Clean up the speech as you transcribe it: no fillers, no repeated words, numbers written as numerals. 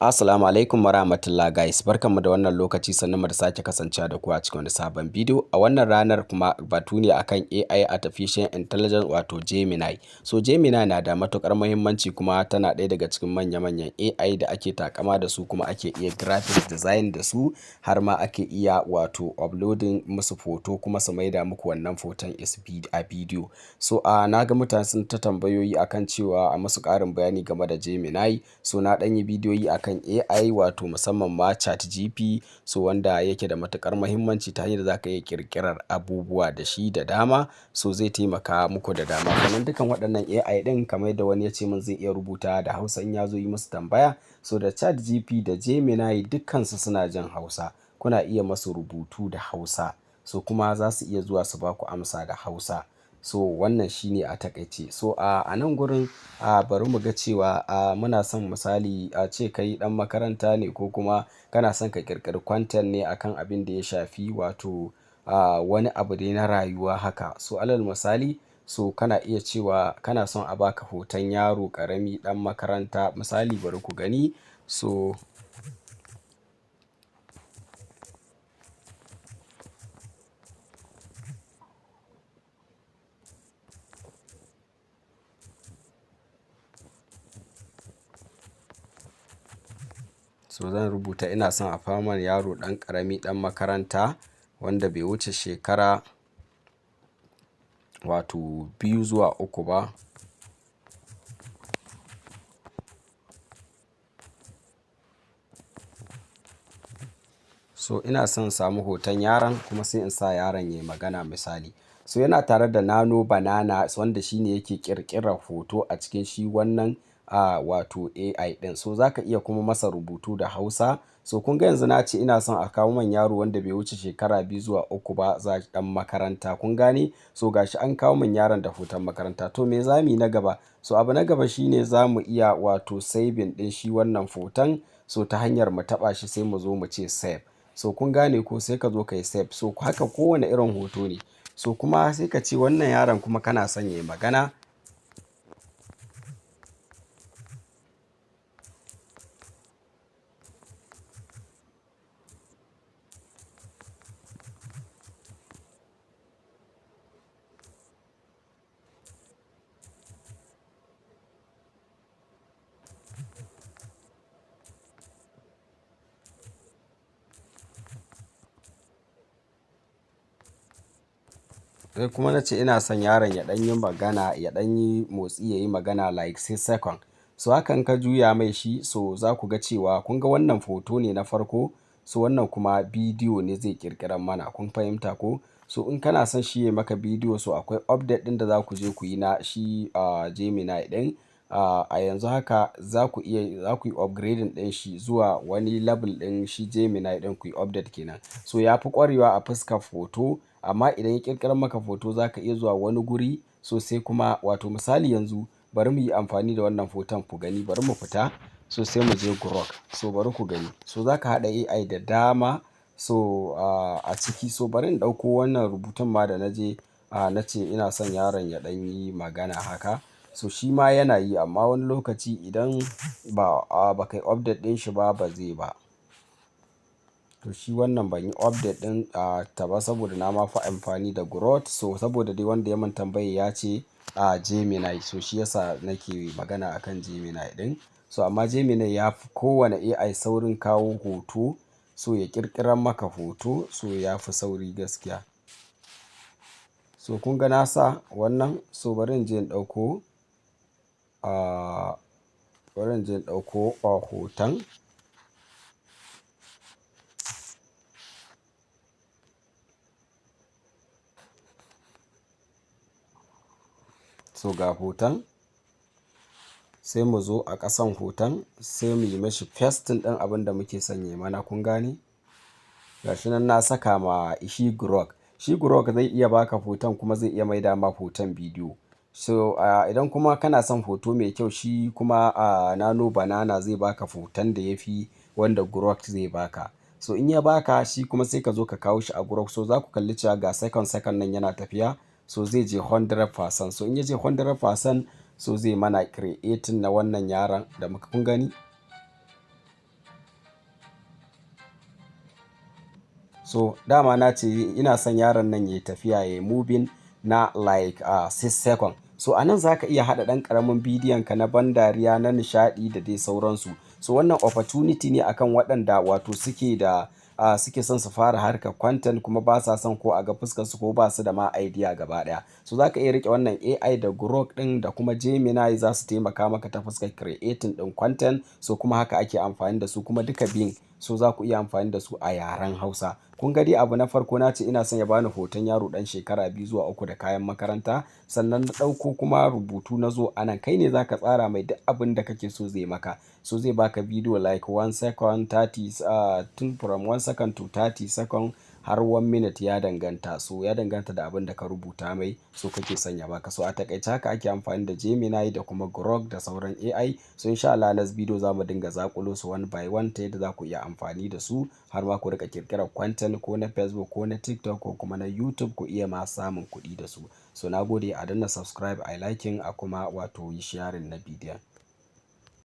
Assalamu alaikum warahmatullah guys, barkanmu da wannan lokaci sannan da sake kasancewa da ku a cikin wani sabon bidiyo. A wannan ranar kuma batu ne akan AI Artificial Intelligence wato Gemini. So Gemini na da matukar muhimmanci kuma tana ɗaya daga cikin manya-manyan AI da ake takama da su kuma ake iya graphic design da su har ma ake iya wato uploading musu foto kuma su maida muku wannan foton a bidiyo. So na ga mutane sun ta tambayoyi akan cewa a musu ƙarin bayani game da Gemini. So na ɗan yi bidiyoyi akan AI wato musamman ma ChatGPT, so wanda yake da matukar muhimmanci ta hanyar da zaka iya kirkirar abubuwa da shi da dama, so zai taimaka muku da dama. Sannan dukan waɗannan AI ɗin kamar yadda wani ya ce min zai iya rubuta da Hausa in ya zo yi musu tambaya. So da ChatGPT da Gemini dukkansu suna jin Hausa, kuna iya masu rubutu da Hausa, so kuma za su iya zuwa su baku amsa da Hausa. So wannan shine a takaice. So a nan gurin bari mu ga cewa muna son misali a ce kai ɗan makaranta ne ko kuma kana son ka ƙirƙiri content ne akan abin da ya shafi wato wani abu dai na rayuwa haka. So alal misali, so kana iya cewa kana son a baka hoton yaro ƙarami ɗan makaranta misali, bari ku gani. So zan rubuta ina son a faman yaro ɗan ƙarami ɗan makaranta wanda bai wuce shekara wato 2 zuwa 3 ba. So ina son samu hoton yaron kuma sai in sa yaron yayi magana misali. So yana tare da Nano Banana wanda shine yake ƙirƙirar hoto a cikin shi wannan wato AI ɗin. So zaka iya kuma masa rubutu da Hausa. So kun ga yanzu na ce ina son a kawo min yaro wanda bai wuce shekara 2 zuwa 3 ba, ɗan makaranta, kun gane? So gashi an kawo min yaron da hoton makaranta. To me zamu yi na gaba? So abu na gaba shine zamu iya wato saving ɗin shi wannan hoton. So ta hanyar mu taɓa shi sai mu zo mu ce save. So kun gane ko, sai ka zo ka yi save. So haka kowane irin hoto ne. So kuma sai ka ce wannan yaron kuma kana son yayi magana. Sai kuma na ce ina son yaron ya ɗan yi magana, ya ɗan yi motsi, ya yi magana like 6 second. So hakan ka juya mai shi, so za ku ga cewa kun ga wannan hoto ne na farko. So wannan kuma bidiyo ne zai ƙirƙirar mana, kun fahimta ko? So in kana son shi ya maka bidiyo, so akwai update ɗin da za ku je ku yi na shi Gemini ɗin. A yanzu haka za ku yi upgrading ɗin shi zuwa wani level ɗin shi Gemini ɗin, ku yi update kenan. So ya fi ƙwarewa a fuskar hoto, amma idan ya ƙirƙirar maka hoto za ka iya zuwa wani guri. So sai kuma wato misali yanzu bari mu yi amfani da wannan hoton ku gani, bari mu fita. So sai mu je Grok. So bari ku gani. So za ka haɗa AI da dama so a ciki. So bari in ɗauko wannan rubutun ma da na je na ce ina son yaron ya ɗan yi magana haka. So shi ma yana yi, amma wani lokaci idan ba kai update ɗin shi ba zai ba. To shi wannan ban yi update ɗin ta ba saboda na ma fi amfani da Grok. So saboda dai wanda ya min tambaye ya ce Gemini, so shi yasa nake magana akan Gemini ɗin. So amma Gemini ya fi kowane AI saurin kawo hoto. So ya ƙirƙirar maka hoto, so ya fi sauri gaskiya. So kun ga nasa wannan. So bari in je in ɗauko hoton. So ga hoton. Sai mu zo a ƙasan hoton sai mu yi mashi pasting ɗin abin da muke son yayi mana, kun gane? Gashi nan na saka ma shi Grok. Shi Grok zai iya baka hoton kuma zai iya maida ma hoton bidiyo. So idan kuma kana son hoto mai kyau, shi kuma Nano Banana zai baka hoton da ya fi wanda Grok zai baka. So in ya baka shi kuma sai ka zo ka kawo shi a Grok. So za ku kalli cewa ga second nan yana tafiya. So zai je 100%. So in ya je 100%, so zai mana creating na wannan yaron da muka kun gani. So dama na ce ina son yaron nan ya tafiya ya yi moving na like 6 second. So a nan za ka iya haɗa ɗan ƙaramin bidiyon ka na ban dariya, na nishaɗi da dai sauransu. So wannan opportunity ne akan waɗanda wato suke son su fara harkar content kuma ba sa son ko a ga fuskar su ko ba su da ma idea gaba ɗaya. So za ka iya riƙe wannan AI da Grok ɗin da kuma Gemini za su taimaka maka ta fuskar creating ɗin content. So kuma haka ake amfani da su kuma duka biyun so za ku iya amfani da su a yaren Hausa. Kun ga dai abu na farko na ce ina son ya bani hoton yaro ɗan shekara 2 zuwa 3 da kayan makaranta. Sannan na ɗauko kuma rubutu na zo a nan kai ne za ka tsara mai duk abin da kake so zai maka. So zai baka video like 1 second 30 tun from 1 second to 30 second har 1 minute ya danganta. So ya danganta da abin da ka rubuta mai so kake son ya baka. So a takaice haka ake amfani da Gemini da kuma Grok da sauran AI. So insha Allah next video za mu dinga zaƙulo su one by one ta yadda za ku iya amfani da su har ma ku riƙa ƙirƙirar content ko na Facebook ko na TikTok ko kuma na YouTube ku iya ma samun kuɗi da su. So na gode a danna subscribe, a liking a kuma wato yi sharing na bidiyon.